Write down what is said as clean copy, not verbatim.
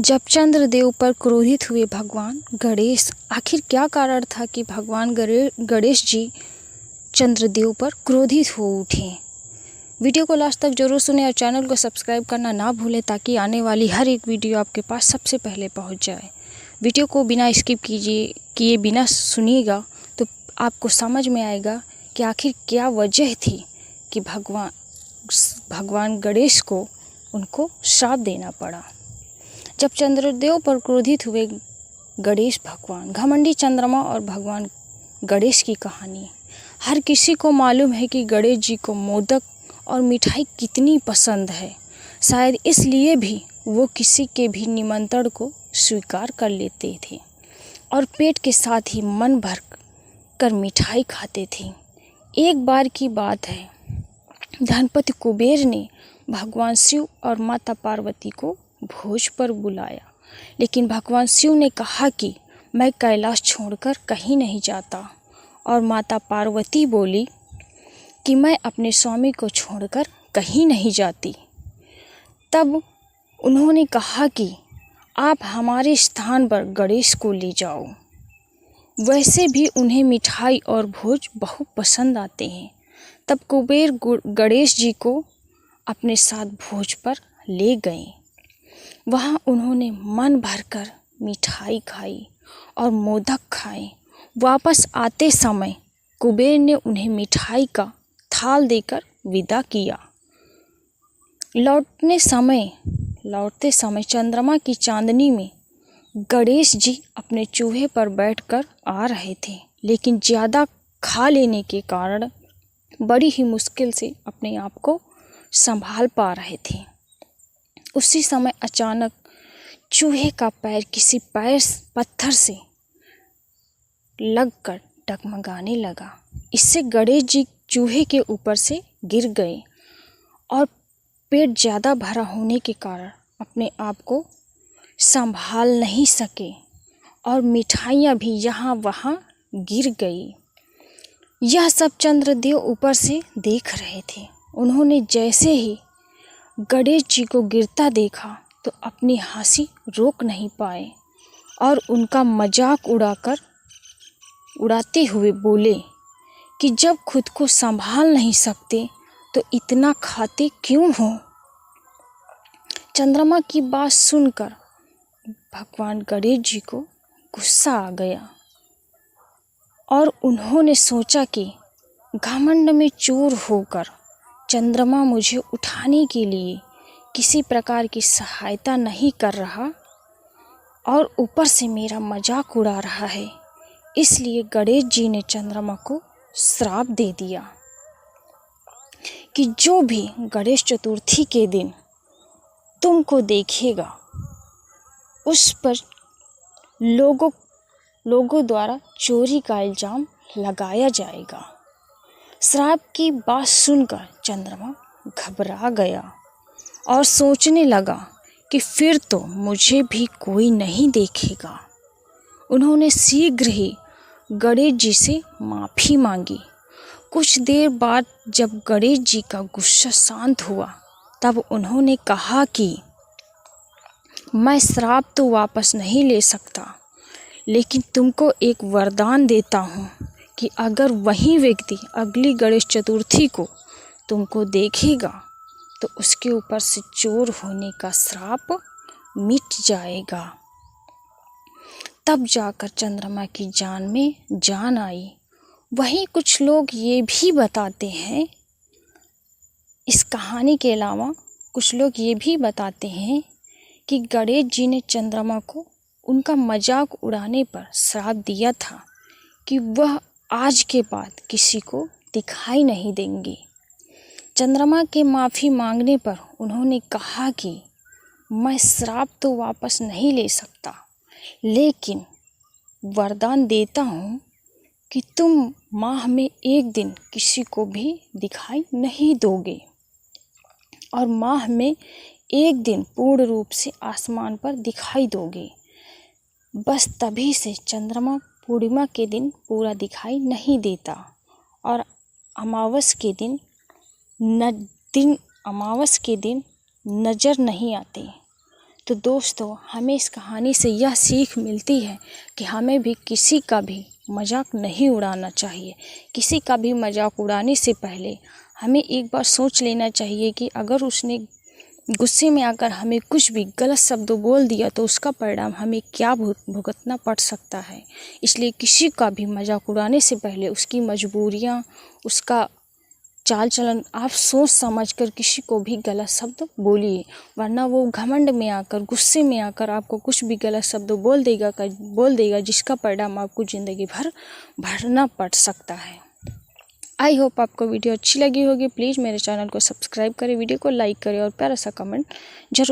जब चंद्रदेव पर क्रोधित हुए भगवान गणेश, आखिर क्या कारण था कि भगवान गणेश जी चंद्रदेव पर क्रोधित हो उठे। वीडियो को लास्ट तक जरूर सुने और चैनल को सब्सक्राइब करना ना भूलें ताकि आने वाली हर एक वीडियो आपके पास सबसे पहले पहुंच जाए। वीडियो को बिना स्किप किए बिना सुनिएगा तो आपको समझ में आएगा कि आखिर क्या वजह थी कि भगवान गणेश को उनको श्राप देना पड़ा। जब चंद्रदेव पर क्रोधित हुए गणेश भगवान, घमंडी चंद्रमा और भगवान गणेश की कहानी। हर किसी को मालूम है कि गणेश जी को मोदक और मिठाई कितनी पसंद है। शायद इसलिए भी वो किसी के भी निमंत्रण को स्वीकार कर लेते थे और पेट के साथ ही मन भर कर मिठाई खाते थे। एक बार की बात है, धनपति कुबेर ने भगवान शिव और माता पार्वती को भोज पर बुलाया, लेकिन भगवान शिव ने कहा कि मैं कैलाश छोड़कर कहीं नहीं जाता, और माता पार्वती बोली कि मैं अपने स्वामी को छोड़कर कहीं नहीं जाती। तब उन्होंने कहा कि आप हमारे स्थान पर गणेश को ले जाओ। वैसे भी उन्हें मिठाई और भोज बहुत पसंद आते हैं। तब कुबेर गणेश जी को अपने साथ भोज पर ले गए। वहाँ उन्होंने मन भरकर मिठाई खाई और मोदक खाए। वापस आते समय कुबेर ने उन्हें मिठाई का थाल देकर विदा किया। लौटते समय चंद्रमा की चांदनी में गणेश जी अपने चूहे पर बैठकर आ रहे थे, लेकिन ज़्यादा खा लेने के कारण बड़ी ही मुश्किल से अपने आप को संभाल पा रहे थे। उसी समय अचानक चूहे का पैर किसी पत्थर से लगकर डगमगाने लगा। इससे गणेश जी चूहे के ऊपर से गिर गए और पेट ज़्यादा भरा होने के कारण अपने आप को संभाल नहीं सके और मिठाइयाँ भी यहाँ वहाँ गिर गई। यह सब चंद्रदेव ऊपर से देख रहे थे। उन्होंने जैसे ही गणेश जी को गिरता देखा तो अपनी हंसी रोक नहीं पाए और उनका मजाक उड़ाते हुए बोले कि जब खुद को संभाल नहीं सकते तो इतना खाते क्यों हो। चंद्रमा की बात सुनकर भगवान गणेश जी को गुस्सा आ गया और उन्होंने सोचा कि घमंड में चूर होकर चंद्रमा मुझे उठाने के लिए किसी प्रकार की सहायता नहीं कर रहा और ऊपर से मेरा मजाक उड़ा रहा है, इसलिए गणेश जी ने चंद्रमा को श्राप दे दिया कि जो भी गणेश चतुर्थी के दिन तुमको देखेगा उस पर लोगों द्वारा चोरी का इल्जाम लगाया जाएगा। श्राप की बात सुनकर चंद्रमा घबरा गया और सोचने लगा कि फिर तो मुझे भी कोई नहीं देखेगा। उन्होंने शीघ्र ही गणेश जी से माफ़ी मांगी। कुछ देर बाद जब गणेश जी का गुस्सा शांत हुआ तब उन्होंने कहा कि मैं श्राप तो वापस नहीं ले सकता, लेकिन तुमको एक वरदान देता हूँ कि अगर वही व्यक्ति अगली गणेश चतुर्थी को तुमको देखेगा तो उसके ऊपर से चोर होने का श्राप मिट जाएगा। तब जाकर चंद्रमा की जान में जान आई। वहीं कुछ लोग ये भी बताते हैं, इस कहानी के अलावा कुछ लोग ये भी बताते हैं कि गणेश जी ने चंद्रमा को उनका मजाक उड़ाने पर श्राप दिया था कि वह आज के बाद किसी को दिखाई नहीं देंगे। चंद्रमा के माफ़ी मांगने पर उन्होंने कहा कि मैं श्राप तो वापस नहीं ले सकता, लेकिन वरदान देता हूँ कि तुम माह में एक दिन किसी को भी दिखाई नहीं दोगे और माह में एक दिन पूर्ण रूप से आसमान पर दिखाई दोगे। बस तभी से चंद्रमा पूर्णिमा के दिन पूरा दिखाई नहीं देता और अमावस के दिन नज़र नहीं आते। तो दोस्तों, हमें इस कहानी से यह सीख मिलती है कि हमें भी किसी का भी मजाक नहीं उड़ाना चाहिए। किसी का भी मजाक उड़ाने से पहले हमें एक बार सोच लेना चाहिए कि अगर उसने गुस्से में आकर हमें कुछ भी गलत शब्द बोल दिया तो उसका परिणाम हमें क्या भुगतना पड़ सकता है। इसलिए किसी का भी मजाक उड़ाने से पहले उसकी मजबूरियाँ, उसका चाल चलन आप सोच समझ कर किसी को भी गलत शब्द बोलिए, वरना वो घमंड में आकर, गुस्से में आकर आपको कुछ भी गलत शब्द बोल देगा जिसका परिणाम आपको ज़िंदगी भर भरना पड़ सकता है। आई होप आपको वीडियो अच्छी लगी होगी। प्लीज़ मेरे चैनल को सब्सक्राइब करें, वीडियो को लाइक करें और प्यारा सा कमेंट जरूर